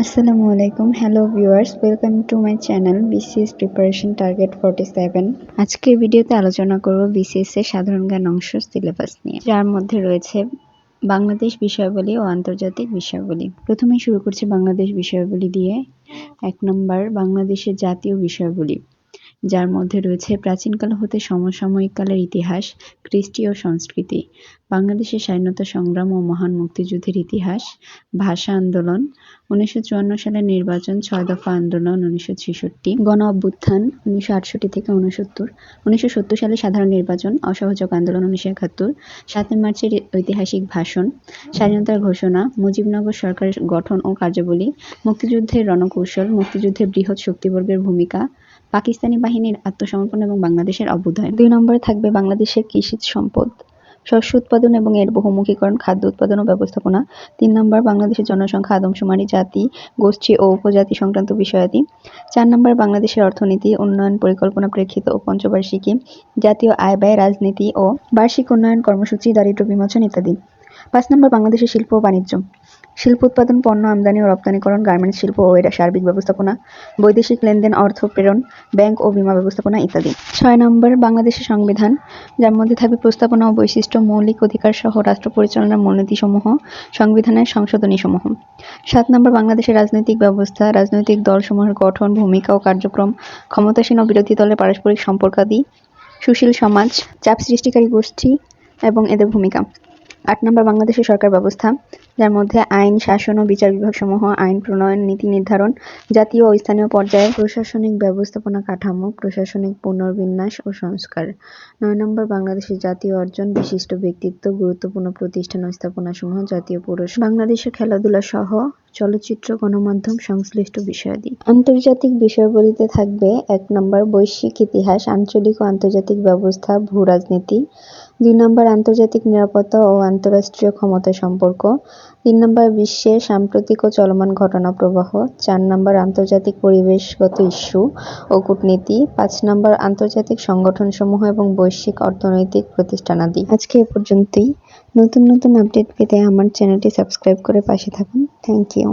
আসসালামু আলাইকুম, hello viewers, welcome to my channel BCS preparation target 47। আজকের ভিডিওতে আলোচনা করব বিসিএস এর সাধারণ জ্ঞান অংশ সিলেবাস নিয়ে, যার মধ্যে রয়েছে বাংলাদেশ বিষয়াবলী ও আন্তর্জাতিক বিষয়াবলী। প্রথমেই শুরু করছি বাংলাদেশ বিষয়াবলী দিয়ে। 1 নম্বর বাংলাদেশের জাতীয় বিষয়াবলী, যার মধ্যে রয়েছে প্রাচীনকাল হতে সমসাময়িক কালের ইতিহাস, কৃষ্টি ও সংস্কৃতি, বাংলাদেশের স্বাধীনতা সংগ্রাম ও মহান মুক্তিযুদ্ধের ইতিহাস, ভাষা আন্দোলন, 1954 সালের নির্বাচন, 6 দফা আন্দোলন 1966, গণ অভ্যুত্থান 1968 থেকে 1970 সালে সাধারণ নির্বাচন, অসহযোগ আন্দোলন 1971, 7 মার্চের ঐতিহাসিক ভাষণ, স্বাধীনতার ঘোষণা, মুজিবনগর সরকারের গঠন ও কার্যাবলী, মুক্তিযুদ্ধের রণকৌশল, মুক্তিযুদ্ধে বৃহৎ শক্তিবর্গের ভূমিকা, পাকিস্তানি বাহিনীর আত্মসমর্পণ এবং বাংলাদেশের অভ্যুদয়। 2 নম্বরে থাকবে বাংলাদেশের কৃষিজ সম্পদ, শস্য উৎপাদন এবং এর বহুমুখীকরণ, খাদ্য উৎপাদন ও ব্যবস্থাপনা। 3 নম্বর বাংলাদেশের জনসংখ্যা, আদমশুমারি, জাতি, গোষ্ঠী ও উপজাতি সংক্রান্ত বিষয়াদি। 4 নম্বর বাংলাদেশের অর্থনীতি, উন্নয়ন পরিকল্পনা, প্রেক্ষিত ও পঞ্চবার্ষিকী, জাতীয় আয় ব্যয়, রাজনীতি ও বার্ষিক উন্নয়ন কর্মসূচি, দারিদ্র্য বিমোচন ইত্যাদি। 5 নম্বর বাংলাদেশের শিল্প ও বাণিজ্য, শিল্প উৎপাদন, পণ্য আমদানি ও রপ্তানিকরণ, গার্মেন্টস শিল্প ও এর সার্বিক ব্যবস্থাপনা, বৈদেশিক লেনদেন, অর্থ প্রেরণ, ব্যাংক ও বীমা ব্যবস্থাপনা ইত্যাদি। 6 নম্বর বাংলাদেশের সংবিধান, যার মধ্যে থাকবে প্রস্তাবনা ও বৈশিষ্ট্য, মৌলিক অধিকার সহ রাষ্ট্র পরিচালনার মূলনীতিসমূহ, সংবিধানের সংশোধনীসমূহ। 7 নম্বর বাংলাদেশের রাজনৈতিক ব্যবস্থা, রাজনৈতিক দলসমূহের গঠন, ভূমিকা ও কার্যক্রম, ক্ষমতাসীন ও বিরোধী দলের পারস্পরিক সম্পর্কাদি, সুশীল সমাজ, চাপ সৃষ্টিকারী গোষ্ঠী এবং এদের ভূমিকা। 8 নম্বর বাংলাদেশের সরকার ব্যবস্থা, যার মধ্যে আইন, শাসন ও বিচার বিভাগসমূহ, আইন প্রণয়ন, নীতি নির্ধারণ, জাতীয় ও স্থানীয় পর্যায়ে প্রশাসনিক ব্যবস্থাপনা কাঠামো, প্রশাসনিক পুনর্বিন্যাস ও সংস্কার। 9 নম্বর বাংলাদেশের জাতীয় অর্জন, বিশিষ্ট ব্যক্তিত্ব, গুরুত্বপূর্ণ প্রতিষ্ঠান ও স্থাপনাসমূহ, জাতীয় পুরস্কার, বাংলাদেশের খেলাধুলা সহ চলচ্চিত্র, গণমাধ্যম সংশ্লিষ্ট বিষয়াদি। আন্তর্জাতিক বিষয়াবলীতে থাকবে 1 নম্বর বৈশ্বিক ইতিহাস, আঞ্চলিক ও আন্তর্জাতিক ব্যবস্থা, ভূ রাজনীতি। 2 নম্বর আন্তর্জাতিক নিরাপত্তা ও আন্তঃরাষ্ট্রীয় ক্ষমতা সম্পর্ক। 3 নম্বর বিশ্বের সাম্প্রতিক ও চলমান ঘটনা প্রবাহ। 4 নম্বর আন্তর্জাতিক পরিবেশগত ইস্যু ও কূটনীতি। 5 নম্বর আন্তর্জাতিক সংগঠনসমূহ এবং বৈশ্বিক অর্থনৈতিক প্রতিষ্ঠানাদি। আজকে এ পর্যন্তই। নতুন নতুন আপডেট পেতে আমার চ্যানেলটি সাবস্ক্রাইব করে পাশে থাকুন। Thank you.